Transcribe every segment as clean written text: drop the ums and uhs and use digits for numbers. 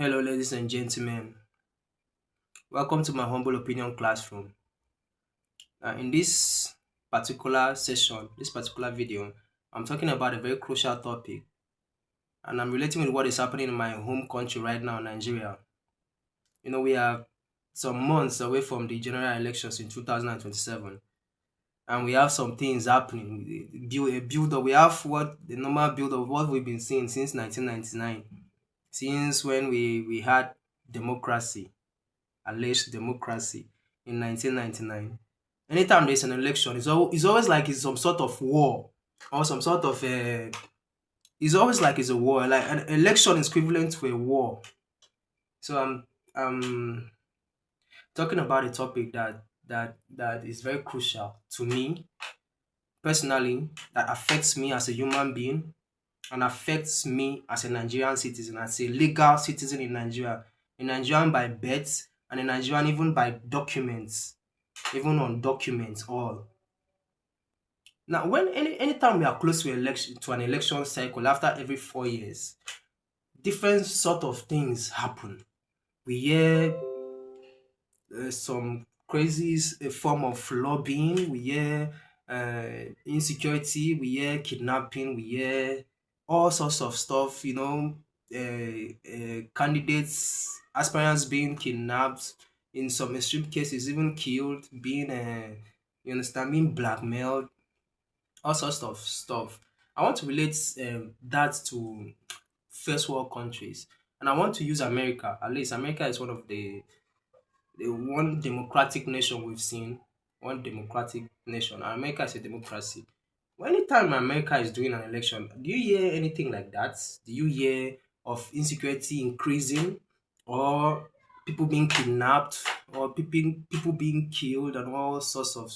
Hello, ladies and gentlemen. Welcome to my humble opinion classroom. In this particular session, this particular video, I'm talking about a very crucial topic, and I'm relating with what is happening in my home country right now, Nigeria. We are some months away from the general elections in 2027, and we have some things happening. A build up. We have what the normal build of what we've been seeing since 1999, since when we had democracy, alleged democracy in 1999. Anytime there's an election, it's always like it's some sort of war or some sort of it's always like it's a war. Like an election is equivalent to a war. So I'm talking about a topic that is very crucial to me personally, that affects me as a human being and affects me as a Nigerian citizen, as a legal citizen in Nigeria, a Nigerian by birth and a Nigerian even by documents, even on documents all. Now, when anytime we are close to election to an election cycle after every 4 years, different sort of things happen. We hear some crazy form of lobbying. We hear insecurity. We hear kidnapping. We hear all sorts of stuff. Candidates, aspirants being kidnapped. In some extreme cases, even killed. Being you understand, being blackmailed. All sorts of stuff. I want to relate that to first world countries, and I want to use America. At least America is one of the one democratic nation we've seen. One democratic nation. And America is a democracy. Well, anytime America is doing an election, do you hear anything like that? Do you hear of insecurity increasing, or people being kidnapped, or people being killed, and all sorts of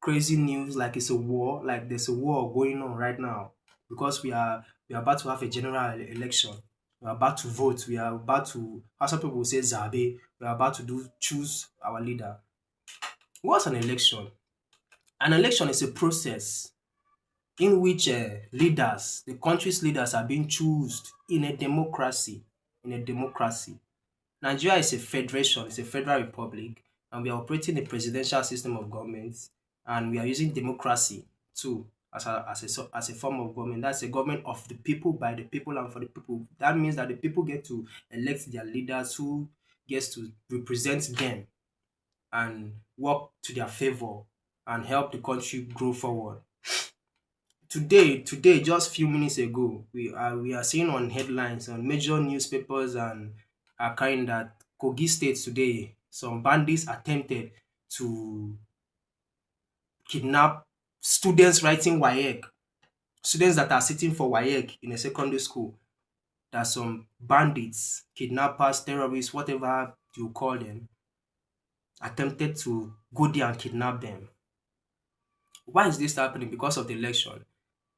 crazy news like it's a war, like there's a war going on right now because we are about to have a general election. We are about to vote. We are about to, how some people will say Zabe. We are about to do choose our leader. What's an election? An election is a process in which leaders, the country's leaders, are being chosen in a democracy. In a democracy, Nigeria is a federation, it's a federal republic, and we are operating a presidential system of government, and we are using democracy too as a form of government. That's a government of the people, by the people, and for the people. That means that the people get to elect their leaders who gets to represent them and work to their favor and help the country grow forward. Today, just few minutes ago, we are seeing on headlines on major newspapers and are carrying that Kogi State today, some bandits attempted to kidnap students writing WAEC, students that are sitting for WAEC in a secondary school. That some bandits, kidnappers, terrorists, whatever you call them, attempted to go there and kidnap them. Why is this happening? Because of the election.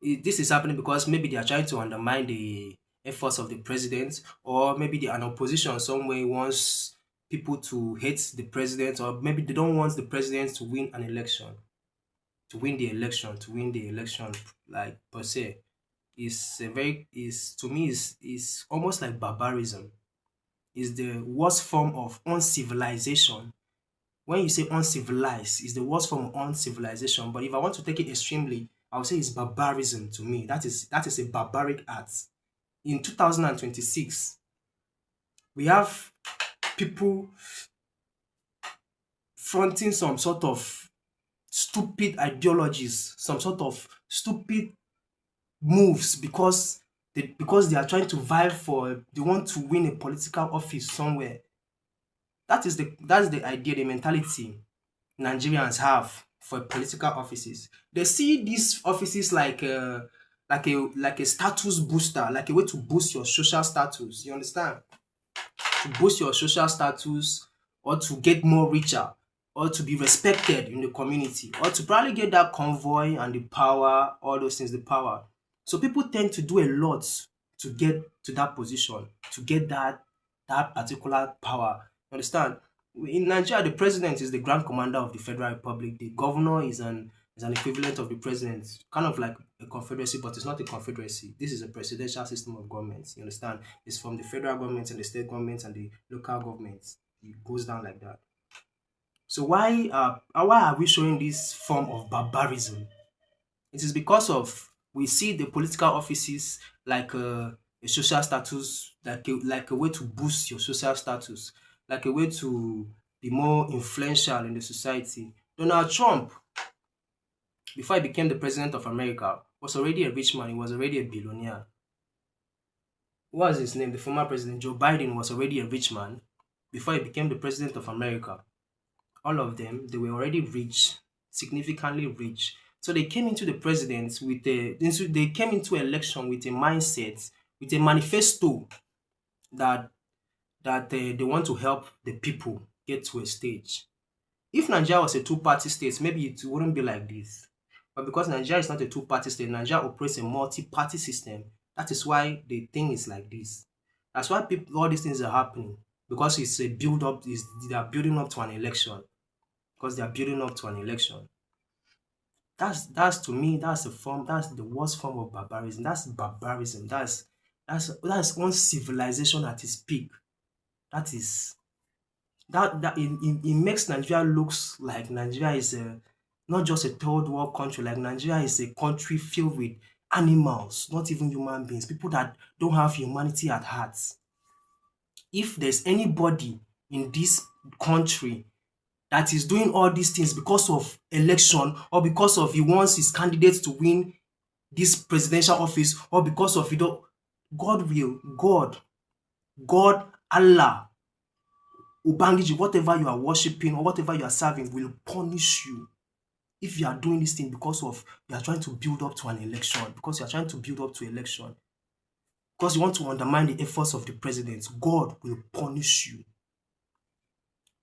This is happening because maybe they are trying to undermine the efforts of the president, or maybe an opposition somewhere wants people to hate the president, or maybe they don't want the president to win an election, to win the election, like per se. Is a very is to me is almost like barbarism. Is the worst form of uncivilization. When you say uncivilized, is the worst form of uncivilization. But if I want to take it extremely, I would say it's barbarism to me. That is a barbaric act. In 2026, we have people fronting some sort of stupid ideologies, some sort of stupid moves because they are trying to vie for, they want to win a political office somewhere. That's the idea, the mentality Nigerians have for political offices. They see these offices like a status booster, like a way to boost your social status. You understand? To boost your social status, or to get more richer, or to be respected in the community, or to probably get that convoy and the power, all those things, the power. So people tend to do a lot to get to that position, to get that particular power. You understand? In Nigeria, the president is the grand commander of the Federal Republic. The governor is It's an equivalent of the president, kind of like a confederacy, but it's not a confederacy. This is a presidential system of government. You understand? It's from the federal government and the state government and the local government. It goes down like that. So why are we showing this form of barbarism? It is because of we see the political offices like a social status, like a way to boost your social status, like a way to be more influential in the society. Donald Trump, before he became the president of America, was already a rich man. He was already a billionaire. What was his name? The former president Joe Biden was already a rich man before he became the president of America. All of them, they were already rich, significantly rich. So they came into the president with they came into election with a mindset, with a manifesto that they want to help the people get to a stage. If Nigeria was a two-party state, maybe it wouldn't be like this. But because Nigeria is not a two-party state, Nigeria operates a multi-party system. That is why the thing is like this. That's why all these things are happening. Because it's a build-up, they are building up to an election. Because they are building up to an election. That's to me, that's the worst form of barbarism. That's barbarism. That's one civilization at its peak. That is that it makes Nigeria looks like Nigeria is a not just a third world country, like Nigeria is a country filled with animals, not even human beings, people that don't have humanity at heart. If there's anybody in this country that is doing all these things because of election or because of he wants his candidates to win this presidential office or because of God, Allah, Ubangiji, whatever you are worshiping or whatever you are serving will punish you if you are doing this thing because of you are trying to build up to an election, because you are trying to build up to election, because you want to undermine the efforts of the president. God will punish you.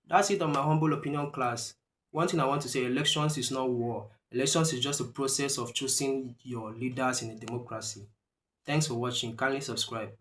That's it on my humble opinion, class. One thing I want to say, elections is not war. Elections is just a process of choosing your leaders in a democracy. Thanks for watching. Kindly subscribe.